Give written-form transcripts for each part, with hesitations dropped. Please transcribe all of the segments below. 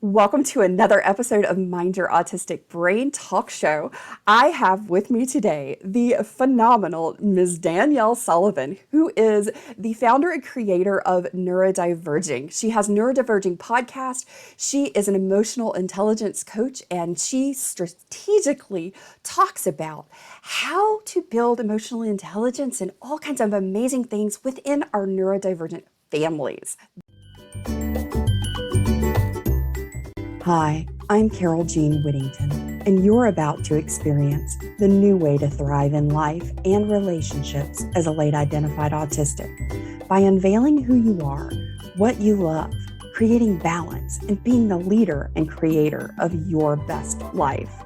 Welcome to another episode of Mind Your Autistic Brain Talk Show. I have with me today the phenomenal Ms. Danielle Sullivan, who is the founder and creator of Neurodiverging. She has Neurodiverging Podcast. She is an emotional intelligence coach, and she strategically talks about how to build emotional intelligence and all kinds of amazing things within our neurodivergent families. Hi, I'm Carol Jean Whittington, and you're about to experience the new way to thrive in life and relationships as a late identified autistic by unveiling who you are, what you love, creating balance, and being the leader and creator of your best life.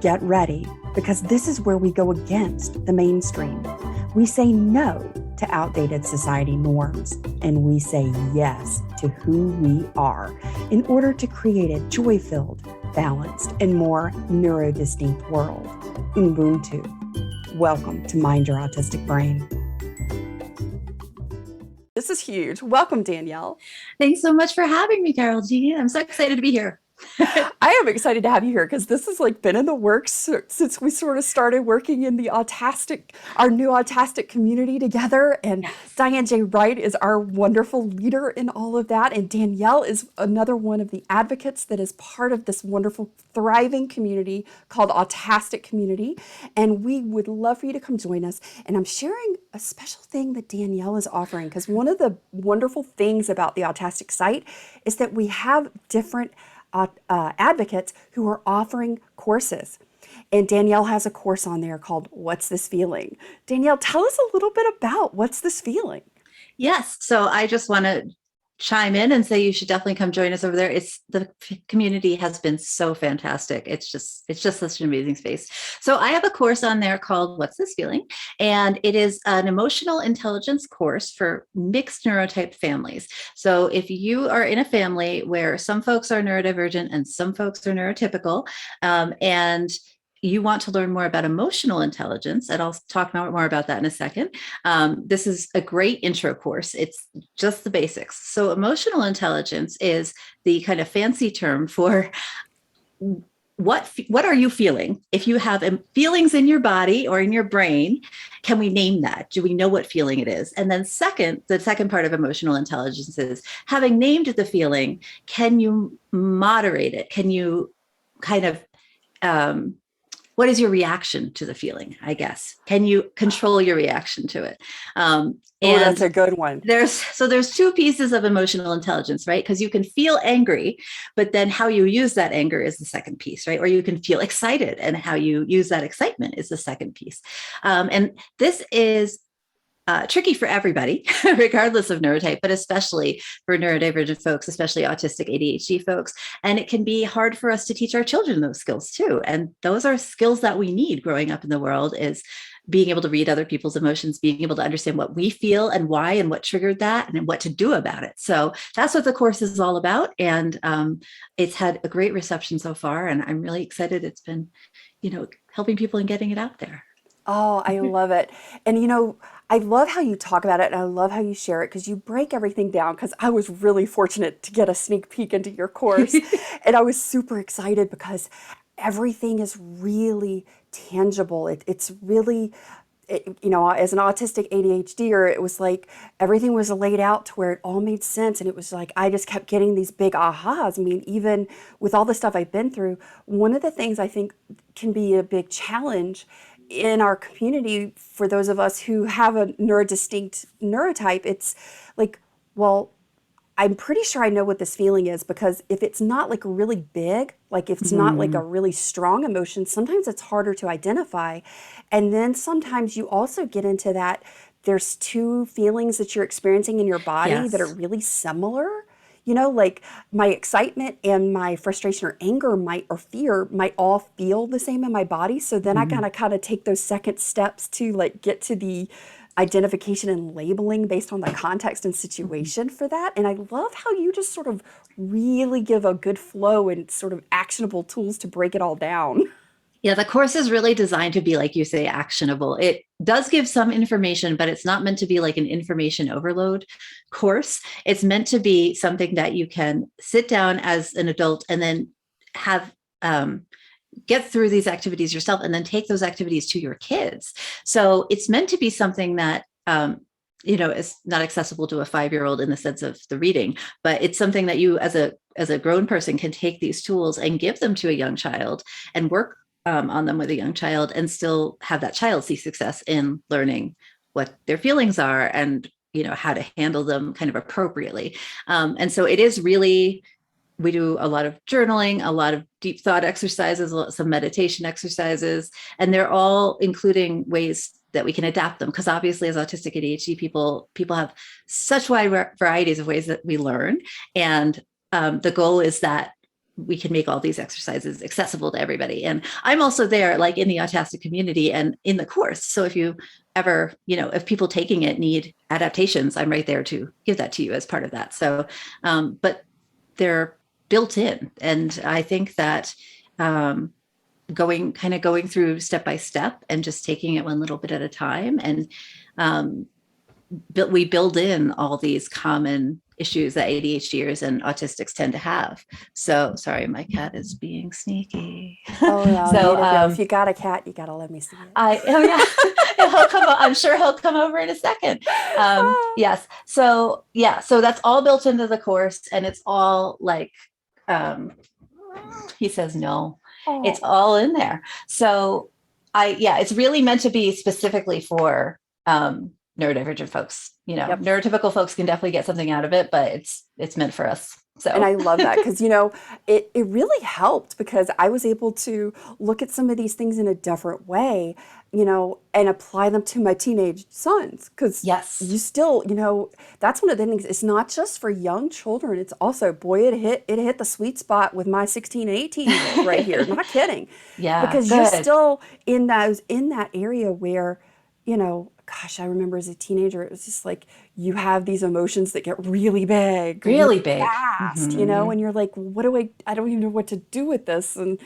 Get ready, because this is where we go against the mainstream. We say no to outdated society norms, and we say yes to who we are in order to create a joy-filled, balanced, and more neurodistinct world. Ubuntu. Welcome to Mind Your Autistic Brain. This is huge. Welcome, Danielle. Thanks so much for having me, Carol Jean. I'm so excited to be here. I am excited to have you here because this has been in the works since we sort of started working in the our new Autastic community together. And Diane J. Wright is our wonderful leader in all of that. And Danielle is another one of the advocates that is part of this wonderful, thriving community called Autastic Community. And we would love for you to come join us. And I'm sharing a special thing that Danielle is offering, because one of the wonderful things about the Autastic site is that we have different advocates who are offering courses. And Danielle has a course on there called What's This Feeling? Danielle, tell us a little bit about What's This Feeling? Yes. So I just want to chime in and say you should definitely come join us over there. The community has been so fantastic. It's just such an amazing space. So I have a course on there called What's This Feeling? And it is an emotional intelligence course for mixed neurotype families. So if you are in a family where some folks are neurodivergent and some folks are neurotypical, and you want to learn more about emotional intelligence, and I'll talk more about that in a second. This is a great intro course. It's just the basics. So emotional intelligence is the kind of fancy term for what are you feeling? If you have feelings in your body or in your brain, can we name that? Do we know what feeling it is? And then the second part of emotional intelligence is, having named the feeling, can you moderate it? Can you kind of what is your reaction to the feeling, I guess? Can you control your reaction to it? And that's a good one. There's two pieces of emotional intelligence, right? Because you can feel angry, but then how you use that anger is the second piece, right? Or you can feel excited, and how you use that excitement is the second piece. And this is tricky for everybody, regardless of neurotype, but especially for neurodivergent folks, especially autistic ADHD folks. And it can be hard for us to teach our children those skills too. And those are skills that we need growing up in the world, is being able to read other people's emotions, being able to understand what we feel and why, and what triggered that, and what to do about it. So that's what the course is all about. And it's had a great reception so far. And I'm really excited. It's been, helping people and getting it out there. Oh, I love it. And I love how you talk about it, and I love how you share it, because you break everything down, because I was really fortunate to get a sneak peek into your course. And I was super excited because everything is really tangible. It's really, as an autistic ADHDer, it was like everything was laid out to where it all made sense. And it was like, I just kept getting these big ahas. I mean, even with all the stuff I've been through, one of the things I think can be a big challenge in our community for those of us who have a neurodistinct neurotype, it's like, well, I'm pretty sure I know what this feeling is, because if it's not like really big, like if it's not like a really strong emotion, sometimes it's harder to identify. And then sometimes you also get into that there's two feelings that you're experiencing in your body that are really similar. Like my excitement and my frustration or anger or fear might all feel the same in my body. So then I kind of take those second steps to get to the identification and labeling based on the context and situation for that. And I love how you just sort of really give a good flow and sort of actionable tools to break it all down. Yeah, the course is really designed to be, like you say, actionable. It does give some information, but it's not meant to be like an information overload course. It's meant to be something that you can sit down as an adult and then have get through these activities yourself, and then take those activities to your kids. So it's meant to be something that is not accessible to a 5-year-old in the sense of the reading, but it's something that you as a grown person can take these tools and give them to a young child and work on them with a young child, and still have that child see success in learning what their feelings are, and how to handle them kind of appropriately. And so it is really, we do a lot of journaling, a lot of deep thought exercises, some meditation exercises, and they're all including ways that we can adapt them, because obviously as autistic ADHD people have such wide varieties of ways that we learn, and the goal is that we can make all these exercises accessible to everybody. And I'm also there, like in the Autastic community and in the course. So if you ever, if people taking it need adaptations, I'm right there to give that to you as part of that. So, but they're built in. And I think that going through step by step and just taking it one little bit at a time, and we build in all these common issues that ADHDers and autistics tend to have. So sorry, my cat is being sneaky. Oh yeah. So if you got a cat, you gotta let me see it. He'll come. I'm sure he'll come over in a second. Yes. So that's all built into the course, and it's all like, he says no. Oh. It's all in there. So it's really meant to be specifically for neurodivergent folks. Yep. Neurotypical folks can definitely get something out of it, but it's meant for us. So. And I love that, because it really helped, because I was able to look at some of these things in a different way, and apply them to my teenage sons. Because yes, you still, that's one of the things. It's not just for young children. It's also, boy, it hit the sweet spot with my 16 and 18-year-old right here. Not kidding. Yeah, because you're still in that area where, gosh, I remember as a teenager, it was just like, you have these emotions that get really big, really big, fast, mm-hmm. And you're like, what do I don't even know what to do with this. And,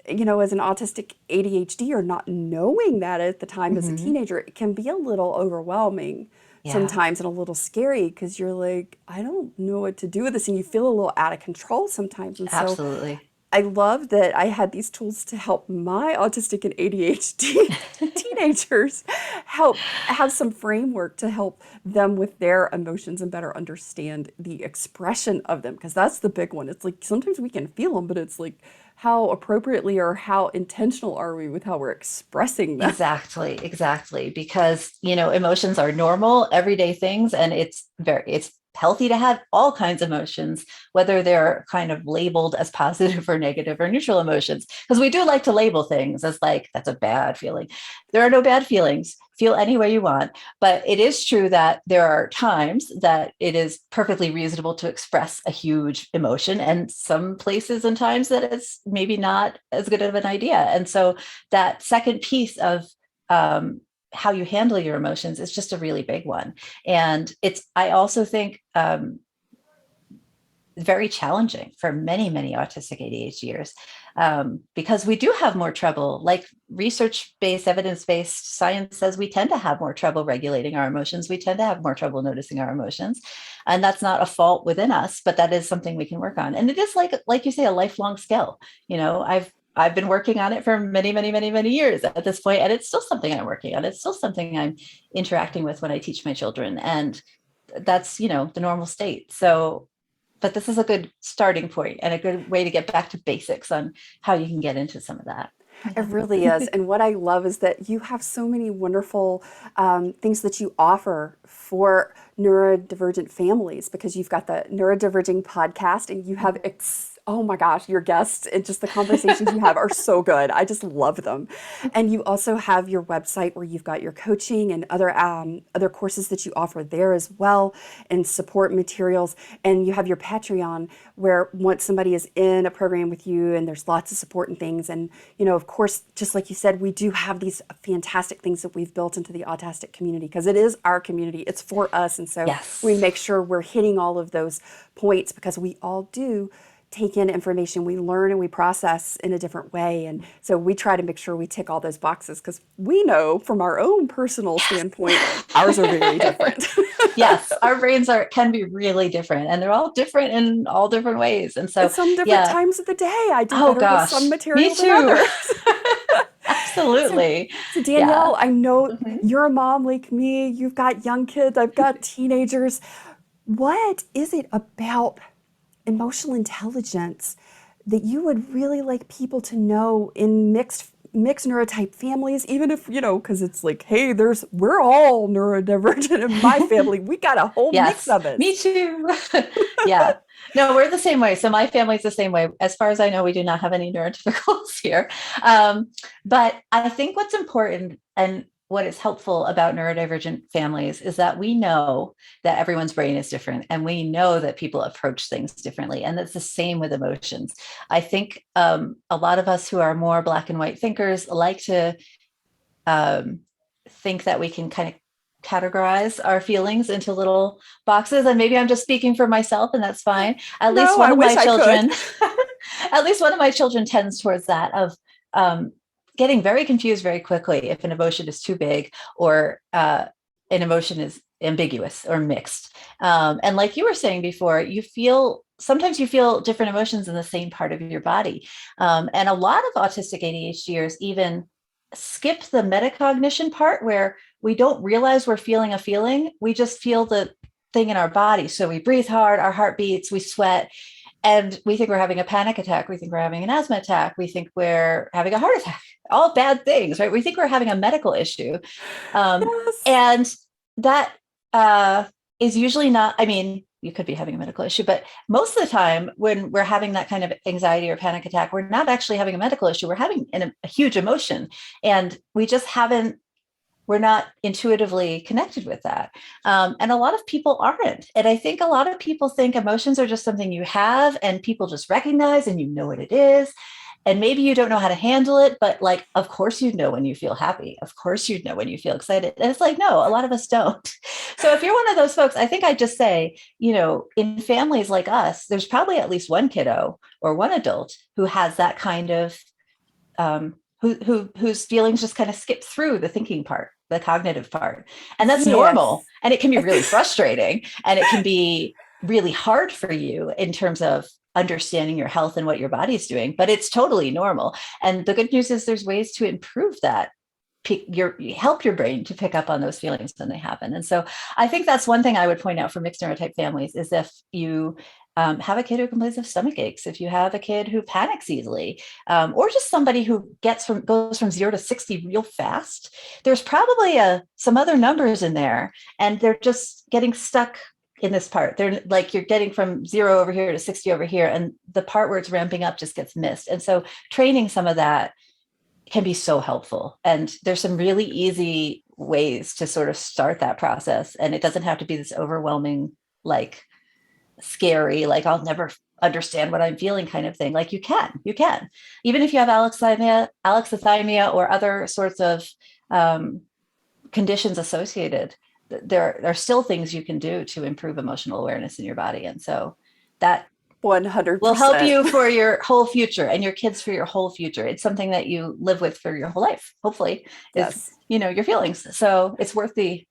as an autistic ADHD, or not knowing that at the time, mm-hmm. as a teenager, it can be a little overwhelming sometimes, and a little scary, because you're like, I don't know what to do with this. And you feel a little out of control sometimes. And absolutely. So I love that I had these tools to help my autistic and ADHD teenagers have some framework to help them with their emotions and better understand the expression of them, because that's the big one. It's like, sometimes we can feel them, but it's like, how appropriately or how intentional are we with how we're expressing them? Exactly. Because, emotions are normal, everyday things, and it's healthy to have all kinds of emotions, whether they're kind of labeled as positive or negative or neutral emotions. Because we do like to label things as like, that's a bad feeling. There are no bad feelings. Feel any way you want. But it is true that there are times that it is perfectly reasonable to express a huge emotion, and some places and times that it's maybe not as good of an idea. And so that second piece of how you handle your emotions is just a really big one. And I also think, very challenging for many, many autistic ADHDers, because we do have more trouble, like research-based, evidence-based science says we tend to have more trouble regulating our emotions. We tend to have more trouble noticing our emotions. And that's not a fault within us, but that is something we can work on. And it is like you say, a lifelong skill. I've been working on it for many, many, many, many years at this point, and it's still something I'm working on. It's still something I'm interacting with when I teach my children, and that's, the normal state. So, but this is a good starting point and a good way to get back to basics on how you can get into some of that. It really is. And what I love is that you have so many wonderful things that you offer for neurodivergent families, because you've got the Neurodiverging Podcast, and you have oh my gosh, your guests and just the conversations you have are so good. I just love them. And you also have your website where you've got your coaching and other courses that you offer there as well, and support materials. And you have your Patreon, where once somebody is in a program with you, and there's lots of support and things. And, of course, just like you said, we do have these fantastic things that we've built into the Autastic community, because it is our community. It's for us. And so yes, we make sure we're hitting all of those points, because we all do take in information, we learn and we process in a different way. And so we try to make sure we tick all those boxes because we know from our own personal standpoint, ours are very different. Yes, our brains can be really different, and they're all different in all different ways. And so, at some different times of the day, I do oh better gosh, with some material me than too. others. Absolutely. So Danielle, I know Mhm. you're a mom like me. You've got young kids. I've got teenagers. What is it about emotional intelligence that you would really like people to know in mixed neurotype families, even if, because it's like, hey, we're all neurodivergent in my family. We got a whole mix Yes, of it. me too. Yeah. No, we're the same way. So my family's the same way. As far as I know, we do not have any neurotypicals here. But I think what's important and what is helpful about neurodivergent families is that we know that everyone's brain is different, and we know that people approach things differently. And that's the same with emotions. I think a lot of us who are more black and white thinkers like to think that we can kind of categorize our feelings into little boxes. And maybe I'm just speaking for myself, and that's fine. At least one of my children, at least one of my children tends towards that of getting very confused very quickly if an emotion is too big or an emotion is ambiguous or mixed. And like you were saying before, sometimes you feel different emotions in the same part of your body. And a lot of autistic ADHDers even skip the metacognition part where we don't realize we're feeling a feeling. We just feel the thing in our body. So we breathe hard, our heart beats, we sweat, and we think we're having a panic attack. We think we're having an asthma attack. We think we're having a heart attack. All bad things, right? We think we're having a medical issue. Yes. And that is usually not, I mean, you could be having a medical issue, but most of the time when we're having that kind of anxiety or panic attack, we're not actually having a medical issue. We're having a huge emotion, and we're not intuitively connected with that. And a lot of people aren't. And I think a lot of people think emotions are just something you have and people just recognize and you know what it is. And maybe you don't know how to handle it, but like, of course, you know when you feel happy. Of course, you know when you feel excited. And it's like, no, a lot of us don't. So if you're one of those folks, I think I'd just say, in families like us, there's probably at least one kiddo or one adult who has that kind of, whose feelings just kind of skip through the thinking part, the cognitive part. And that's normal. And it can be really frustrating, and it can be really hard for you in terms of understanding your health and what your body's doing, but it's totally normal. And the good news is there's ways to improve that. Help your brain to pick up on those feelings when they happen. And so I think that's one thing I would point out for mixed neurotype families is if you have a kid who complains of stomach aches, if you have a kid who panics easily, or just somebody who goes from 0 to 60 real fast, there's probably some other numbers in there, and they're just getting stuck in this part. They're like, you're getting from 0 over here to 60 over here, and the part where it's ramping up just gets missed. And so training some of that can be so helpful. And there's some really easy ways to sort of start that process. And it doesn't have to be this overwhelming, like scary, like I'll never understand what I'm feeling kind of thing. Like you can, even if you have alexithymia or other sorts of conditions associated, there are still things you can do to improve emotional awareness in your body. And so that 100% will help you for your whole future and your kids for your whole future. It's something that you live with for your whole life, hopefully, is, your feelings. So it's worth the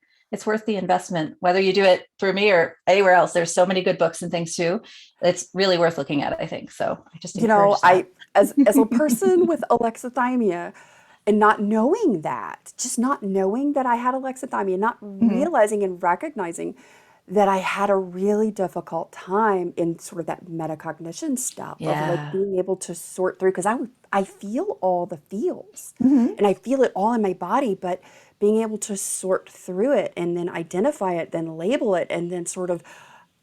investment, whether you do it through me or anywhere else. There's so many good books and things too. It's really worth looking at, I think. So I just encourage that. as a person with alexithymia, and not knowing that I had alexithymia, not realizing and recognizing that I had a really difficult time in sort of that metacognition stuff of like being able to sort through, because I feel all the feels and I feel it all in my body, but being able to sort through it and then identify it, then label it, and then sort of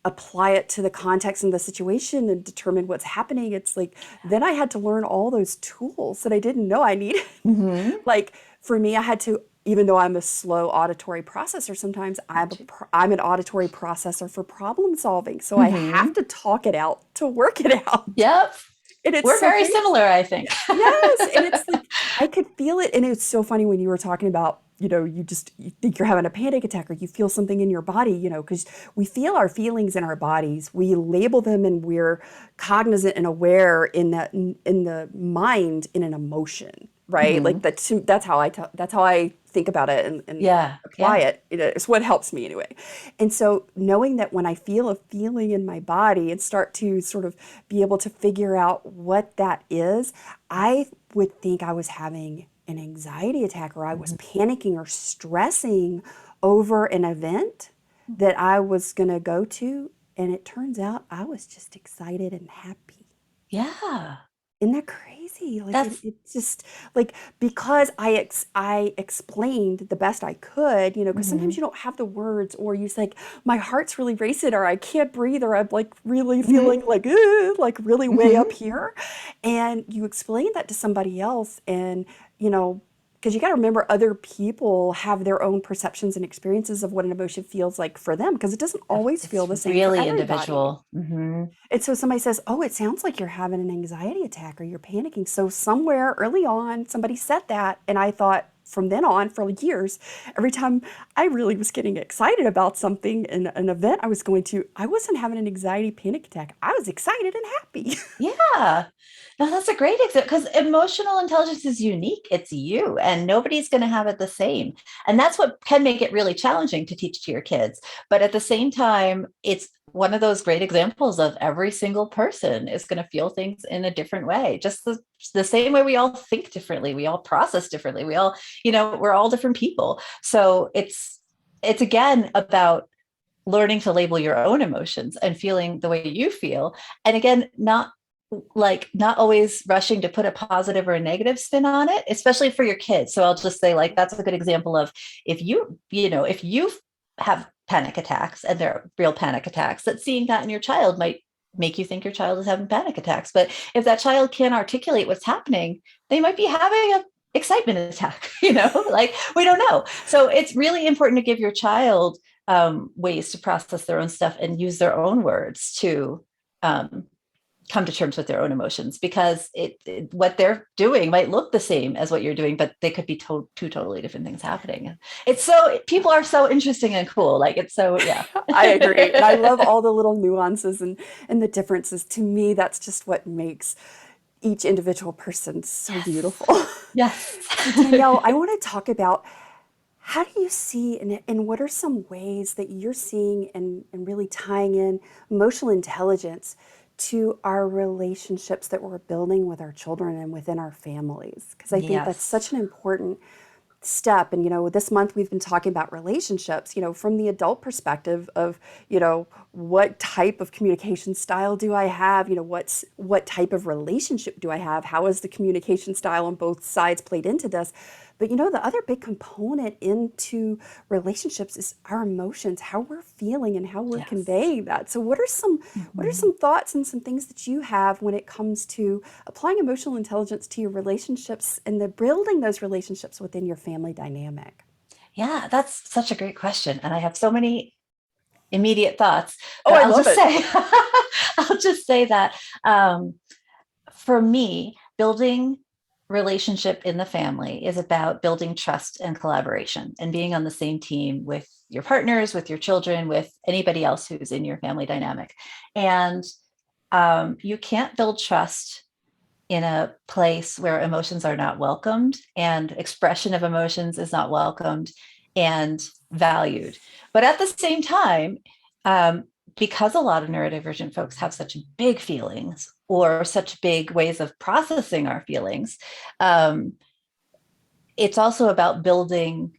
apply it to the context and the situation and determine what's happening. It's like, then I had to learn all those tools that I didn't know I needed. Like for me, I had to, even though I'm a slow auditory processor, sometimes I'm an auditory processor for problem solving. So I have to talk it out to work it out. Yep. And it's We're very similar, I think. Yes. And it's like, I could feel it. And it's so funny when you were talking about you think you're having a panic attack, or you feel something in your body, because we feel our feelings in our bodies. We label them, and we're cognizant and aware in the mind in an emotion, right? Like that's how I think about it and Yeah. apply it. It's what helps me anyway. And so knowing that when I feel a feeling in my body and start to sort of be able to figure out what that is, I would think I was having an anxiety attack, or I was panicking or stressing over an event that I was going to go to. And it turns out I was just excited and happy. Yeah. Isn't that crazy? Like That's it's just like, because I explained the best I could, because sometimes you don't have the words, or you say, like, my heart's really racing, or I can't breathe, or I'm like really feeling like really way up here, and you explain that to somebody else, and because you got to remember, other people have their own perceptions and experiences of what an emotion feels like for them, because it doesn't always feel the it's same for really everybody. individual. Mm-hmm. And so somebody says, "Oh, it sounds like you're having an anxiety attack, or you're panicking." So somewhere early on, somebody said that. And I thought, from then on, for years, every time I really was getting excited about something in an event I was going to, I wasn't having an anxiety panic attack. I was excited and happy. Yeah. No, that's a great example, because emotional intelligence is unique. It's you, and nobody's going to have it the same. And that's what can make it really challenging to teach to your kids. But at the same time, it's one of those great examples of every single person is going to feel things in a different way. Just the same way we all think differently, we all process differently. We all, we're all different people. So it's again about learning to label your own emotions and feeling the way you feel. And again, not always rushing to put a positive or a negative spin on it, especially for your kids. So I'll just say, like, that's a good example of, if you have panic attacks and they're real panic attacks, that seeing that in your child might make you think your child is having panic attacks. But if that child can't articulate what's happening, they might be having a excitement attack, like, we don't know. So it's really important to give your child ways to process their own stuff and use their own words to come to terms with their own emotions, because what they're doing might look the same as what you're doing, but they could be two totally different things happening. People are so interesting and cool. Like, it's so, yeah. I agree. And I love all the little nuances and the differences. To me, that's just what makes each individual person so beautiful. Yes. So Danielle, I want to talk about, how do you see, and what are some ways that you're seeing and really tying in emotional intelligence to our relationships that we're building with our children and within our families? Because I think that's Yes. such an important step. And this month we've been talking about relationships, from the adult perspective of, what type of communication style do I have? What type of relationship do I have? How is the communication style on both sides played into this? But the other big component into relationships is our emotions, how we're feeling and how we're Yes. conveying that. So what are some thoughts and some things that you have when it comes to applying emotional intelligence to your relationships and the building those relationships within your family dynamic? Yeah, that's such a great question. And I have so many immediate thoughts, Oh, but I I'll love just it. say, I'll just say that for me, building relationship in the family is about building trust and collaboration and being on the same team with your partners, with your children, with anybody else who's in your family dynamic. And you can't build trust in a place where emotions are not welcomed and expression of emotions is not welcomed and valued. But at the same time, um, because a lot of neurodivergent folks have such big feelings or such big ways of processing our feelings, um, it's also about building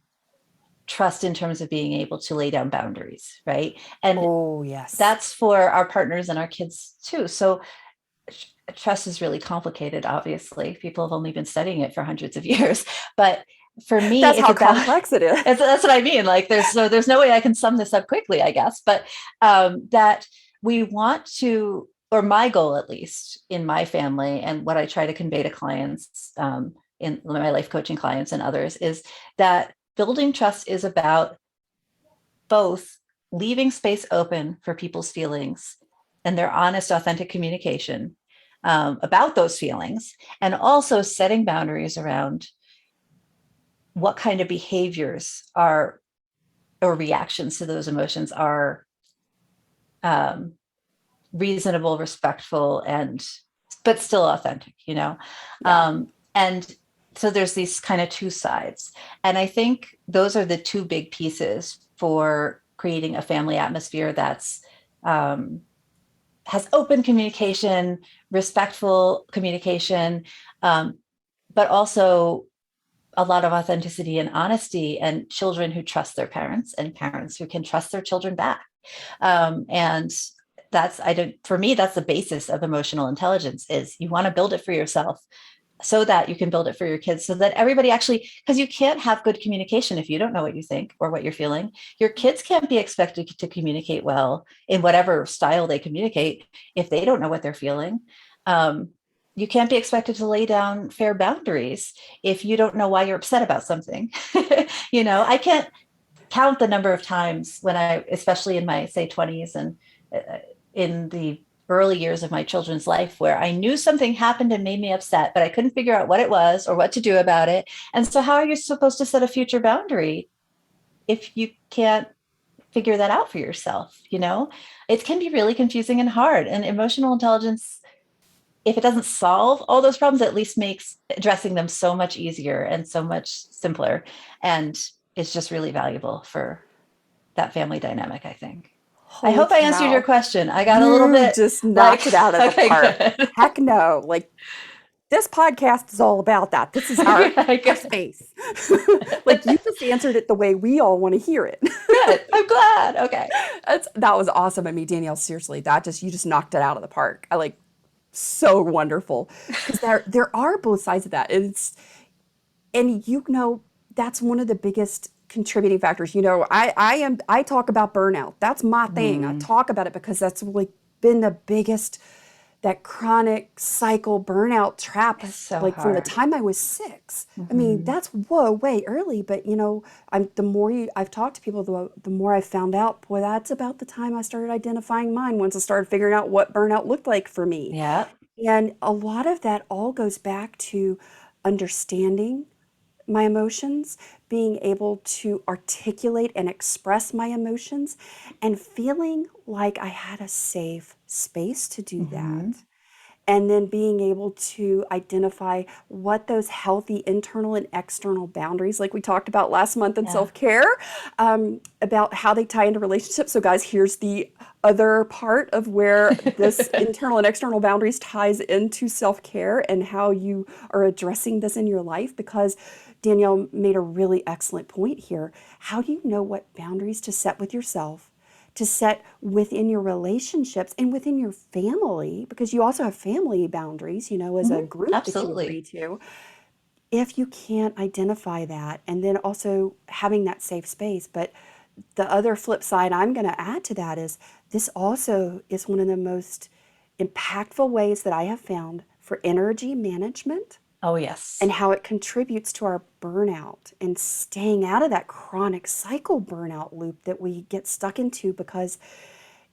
trust in terms of being able to lay down boundaries, right? And Oh, yes. that's for our partners and our kids too. So trust is really complicated, obviously. People have only been studying it for hundreds of years. But for me, That's it's how about, complex it is. that's what I mean. Like, there's no way I can sum this up quickly, I guess. But that we want to, or my goal, at least in my family, and what I try to convey to clients, in my life coaching clients and others, is that building trust is about both leaving space open for people's feelings and their honest, authentic communication about those feelings, and also setting boundaries around what kind of behaviors are, or reactions to those emotions are reasonable, respectful, but still authentic, Yeah. And so there's these kind of two sides. And I think those are the two big pieces for creating a family atmosphere that's has open communication, respectful communication, but also a lot of authenticity and honesty, and children who trust their parents and parents who can trust their children back. And for me, that's the basis of emotional intelligence. Is you want to build it for yourself so that you can build it for your kids, so that everybody actually, because you can't have good communication if you don't know what you think or what you're feeling. Your kids can't be expected to communicate well in whatever style they communicate if they don't know what they're feeling. You can't be expected to lay down fair boundaries if you don't know why you're upset about something. I can't count the number of times when especially in my, say, 20s and in the early years of my children's life, where I knew something happened and made me upset, but I couldn't figure out what it was or what to do about it. And so how are you supposed to set a future boundary if you can't figure that out for yourself? It can be really confusing and hard. And emotional intelligence, if it doesn't solve all those problems, at least makes addressing them so much easier and so much simpler. And it's just really valuable for that family dynamic, I think. Holy I hope I answered your cow. question. I got a little bit just knocked it out of the okay, park. good. Heck no. Like, this podcast is all about that. This is our space. Like, you just answered it the way we all want to hear it. Good. I'm glad. Okay. That was awesome. I mean, Danielle, seriously, you just knocked it out of the park. So wonderful, because there are both sides of that. That's one of the biggest contributing factors. I talk about burnout. That's my thing. I talk about it because that's like been the biggest, that chronic cycle burnout trap. So like hard. from the time I was 6. I mean, that's way early. But the more I've talked to people, the more I've found out. Boy, that's about the time I started identifying mine. Once I started figuring out what burnout looked like for me. Yeah. And a lot of that all goes back to understanding my emotions, being able to articulate and express my emotions, and feeling like I had a safe space to do that. And then being able to identify what those healthy internal and external boundaries, like we talked about last month in self-care, about how they tie into relationships. So guys, here's the other part of where this internal and external boundaries ties into self-care and how you are addressing this in your life, because Danielle made a really excellent point here. How do you know what boundaries to set with yourself, to set within your relationships and within your family, because you also have family boundaries, as a group Absolutely. that you agree to, if you can't identify that, and then also having that safe space. But the other flip side I'm going to add to that is this also is one of the most impactful ways that I have found for energy management. Oh, yes. And how it contributes to our burnout and staying out of that chronic cycle burnout loop that we get stuck into, because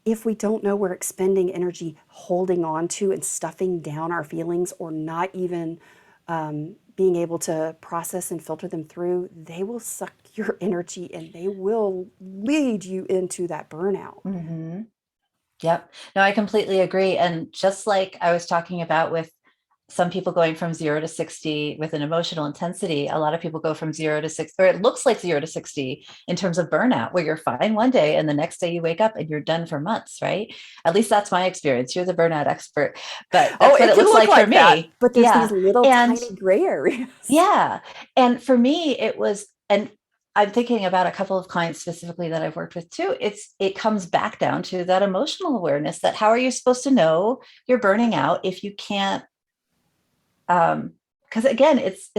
if we don't know we're expending energy holding on to and stuffing down our feelings, or not even being able to process and filter them through, they will suck your energy and they will lead you into that burnout. Yep. No, I completely agree. And just like I was talking about with some people going from 0 to 60 with an emotional intensity, a lot of people go from 0 to 60, or it looks like 0 to 60 in terms of burnout, where you're fine one day and the next day you wake up and you're done for months, right? At least that's my experience. You're the burnout expert, but that's what it looks like for me. But there's these little tiny gray areas. Yeah. And for me, it was, and I'm thinking about a couple of clients specifically that I've worked with too. It comes back down to that emotional awareness, that how are you supposed to know you're burning out if you can't, because again, it's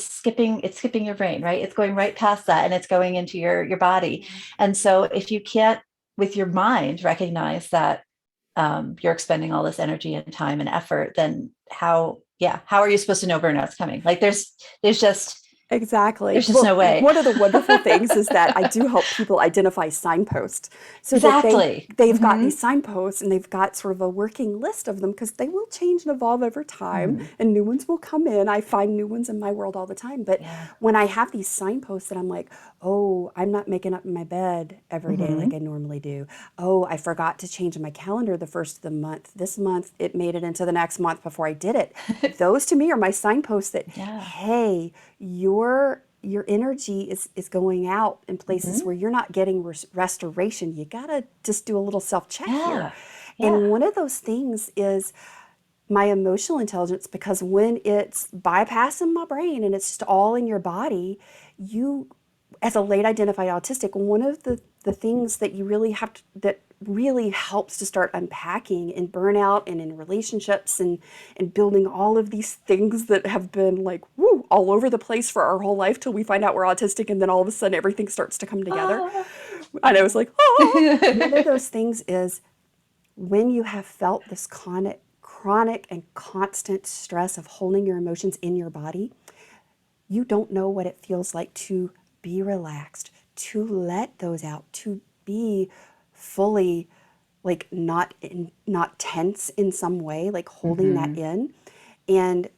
skipping your brain, right? It's going right past that and it's going into your body. And so if you can't, with your mind, recognize that you're expending all this energy and time and effort, then how are you supposed to know burnout's coming? Like there's just, Exactly. There's just Well, no way. one of the wonderful things is that I do help people identify signposts so that Exactly. they've got these signposts and they've got sort of a working list of them because they will change and evolve over time Mhm. and new ones will come in. I find new ones in my world all the time. But Yeah. when I have these signposts that I'm like, oh, I'm not making up in my bed every day like Hmm. I normally do. Oh, I forgot to change my calendar the first of the month. This month it made it into the next month before I did it. Those to me are my signposts that, Yeah. hey, your energy is going out in places Hmm. where you're not getting restoration. You gotta just do a little self check here. Yeah. And Yeah. one of those things is my emotional intelligence, because when it's bypassing my brain and it's just all in your body, you, as a late identified autistic, one of the things that you really have to, that really helps to start unpacking in burnout and in relationships and building all of these things that have been like, woo, all over the place for our whole life till we find out we're autistic and then all of a sudden everything starts to come together. Ah. And I was like, oh, one of those things is when you have felt this chronic and constant stress of holding your emotions in your body, you don't know what it feels like to be relaxed, to let those out, to be fully like not tense in some way, like holding that Hmm. in. And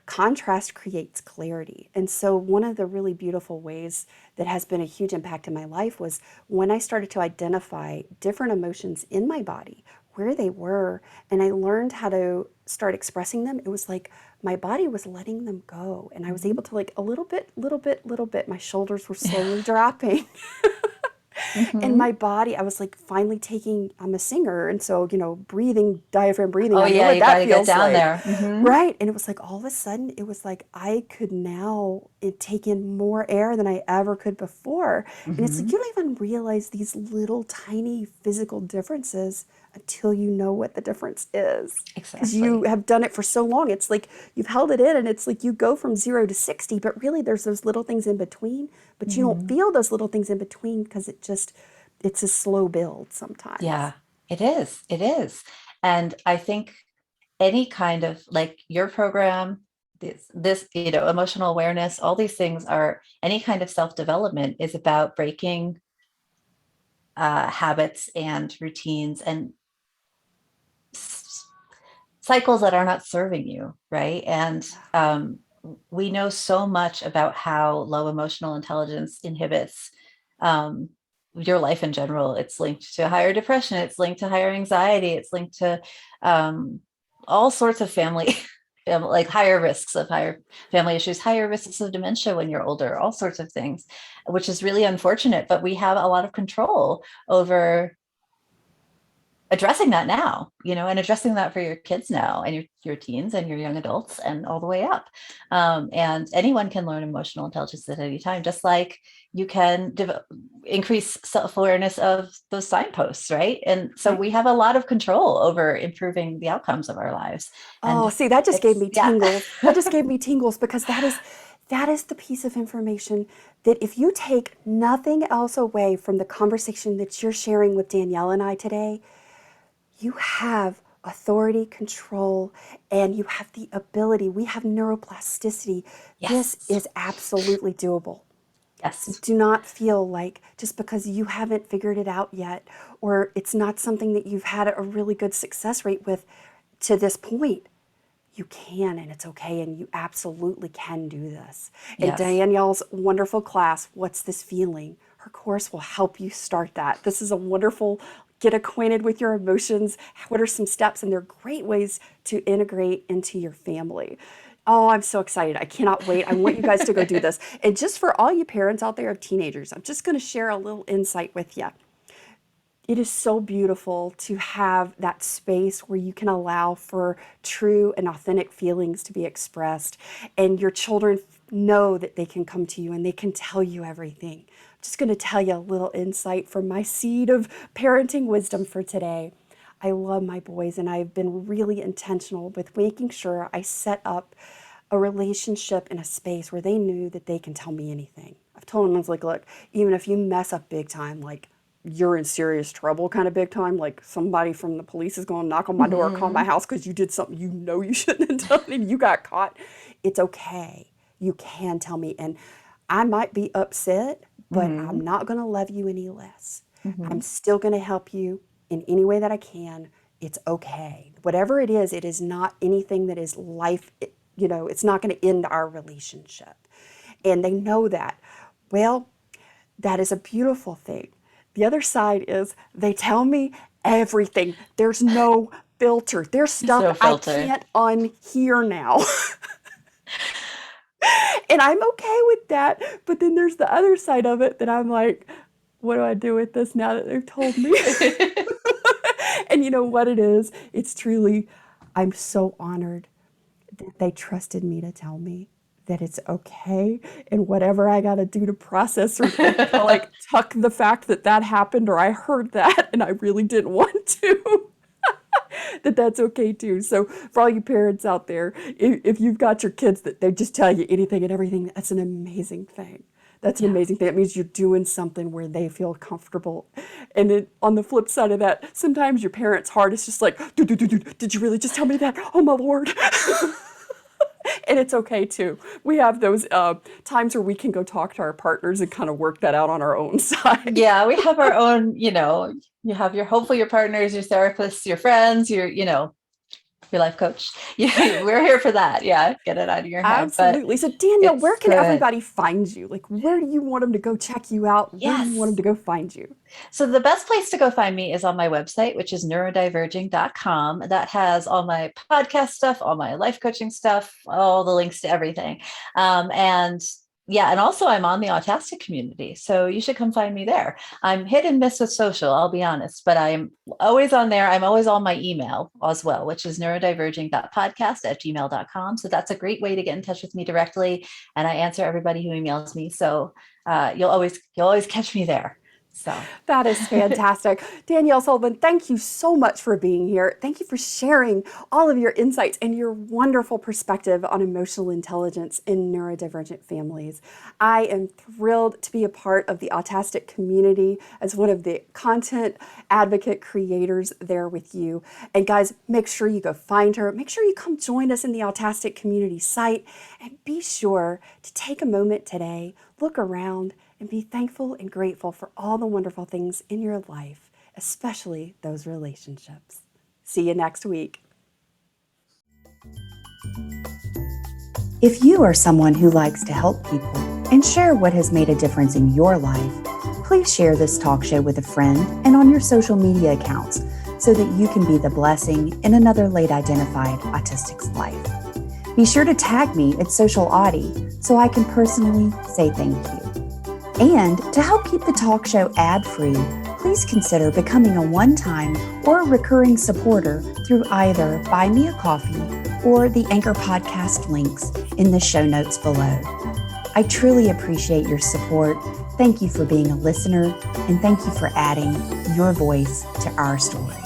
contrast creates clarity. And so one of the really beautiful ways that has been a huge impact in my life was when I started to identify different emotions in my body, where they were, and I learned how to start expressing them. It was like my body was letting them go, and I was able to, like, a little bit, little bit, my shoulders were slowly dropping. And Hmm. my body, I was like finally taking, I'm a singer, and so, breathing, diaphragm breathing, Oh I know yeah, what you got that to get feels down like. there. Hmm. Right. And it was like all of a sudden, it was like I could now take in more air than I ever could before. And it's like Hmm. you don't even realize these little tiny physical differences until you know what the difference is. Because you Exactly. have done it for so long. It's like you've held it in and it's like you go from 0 to 60, but really there's those little things in between, but you don't Hmm. feel those little things in between because it's a slow build sometimes. Yeah, it is. It is. And I think any kind of like your program, emotional awareness, all these things are any kind of self-development is about breaking habits and routines and s- cycles that are not serving you, right? And we know so much about how low emotional intelligence inhibits um, your life in general. It's linked to higher depression, it's linked to higher anxiety, it's linked to um, all sorts of like higher risks of higher family issues, higher risks of dementia when you're older, all sorts of things, which is really unfortunate. But we have a lot of control over addressing that now, and addressing that for your kids now and your teens and your young adults and all the way up. And anyone can learn emotional intelligence at any time, just like you can increase self-awareness of those signposts, right? And so Right. we have a lot of control over improving the outcomes of our lives. Oh, And see, that just gave it's, me yeah. tingles. That just gave me tingles because that is the piece of information that if you take nothing else away from the conversation that you're sharing with Danielle and I today, you have authority, control, and you have the ability. We have neuroplasticity. This Yes. is absolutely doable. So Yes. do not feel like just because you haven't figured it out yet, or it's not something that you've had a really good success rate with to this point, you can and it's okay and you absolutely can do this. And Yes. Danielle's wonderful class, What's This Feeling? Her course will help you start that. This is a wonderful get acquainted with your emotions. What are some steps? And they're great ways to integrate into your family. Oh, I'm so excited. I cannot wait. I want you guys to go do this. And just for all you parents out there of teenagers, I'm just going to share a little insight with you. It is so beautiful to have that space where you can allow for true and authentic feelings to be expressed, and your children know that they can come to you and they can tell you everything. I'm just going to tell you a little insight from my seed of parenting wisdom for today. I love my boys, and I've been really intentional with making sure I set up a relationship in a space where they knew that they can tell me anything. I've told them, I was like, look, even if you mess up big time, like you're in serious trouble kind of big time, like somebody from the police is going to knock on my door or call my Hmm. house because you did something you know you shouldn't have done and you got caught, it's okay. you can tell me. And I might be upset, but I'm not going to love you any less. I'm still going to help you in any way that I can. It's okay. Whatever it is not anything that is life, it's not going to end our relationship. And they know that. Well, that is a beautiful thing. The other side is they tell me everything. There's no filter. There's stuff I can't unhear now. And I'm okay with that. But then there's the other side of it that I'm like, what do I do with this now that they've told me? And you know what it is? It's truly, I'm so honored that they trusted me to tell me that it's okay, and whatever I got to do to process or like tuck the fact that happened or I heard that and I really didn't want to, that's okay too. So for all you parents out there, if you've got your kids that they just tell you anything and everything, that's an amazing thing. That's an amazing thing. It means you're doing something where they feel comfortable. And then on the flip side of that, sometimes your parents' heart is just like, did you really just tell me that? Oh my Lord. And it's okay too. We have those times where we can go talk to our partners and kind of work that out on our own side. Yeah, we have our own, you have hopefully your partners, your therapists, your friends, your life coach. Yeah, we're here for that. Yeah, get it out of your head. Absolutely. So Danielle, where can everybody find you? Like, where do you want them to go check you out? Where do you want them to go find you? So the best place to go find me is on my website, which is neurodiverging.com. That has all my podcast stuff, all my life coaching stuff, all the links to everything. And also I'm on the Autastic community. So you should come find me there. I'm hit and miss with social, I'll be honest, but I'm always on there. I'm always on my email as well, which is neurodiverging.podcast@gmail.com. So that's a great way to get in touch with me directly. And I answer everybody who emails me. So you'll always catch me there. So that is fantastic. Danielle Sullivan, thank you so much for being here. Thank you for sharing all of your insights and your wonderful perspective on emotional intelligence in neurodivergent families. I am thrilled to be a part of the Autastic community as one of the content advocate creators there with you. And guys, make sure you go find her. Make sure you come join us in the Autastic community site, and be sure to take a moment today, look around, and be thankful and grateful for all the wonderful things in your life, especially those relationships. See you next week. If you are someone who likes to help people and share what has made a difference in your life, please share this talk show with a friend and on your social media accounts so that you can be the blessing in another late identified autistic's life. Be sure to tag me at Social Autie so I can personally say thank you. And to help keep the talk show ad-free, please consider becoming a one-time or recurring supporter through either Buy Me a Coffee or the Anchor podcast links in the show notes below. I truly appreciate your support. Thank you for being a listener, and thank you for adding your voice to our story.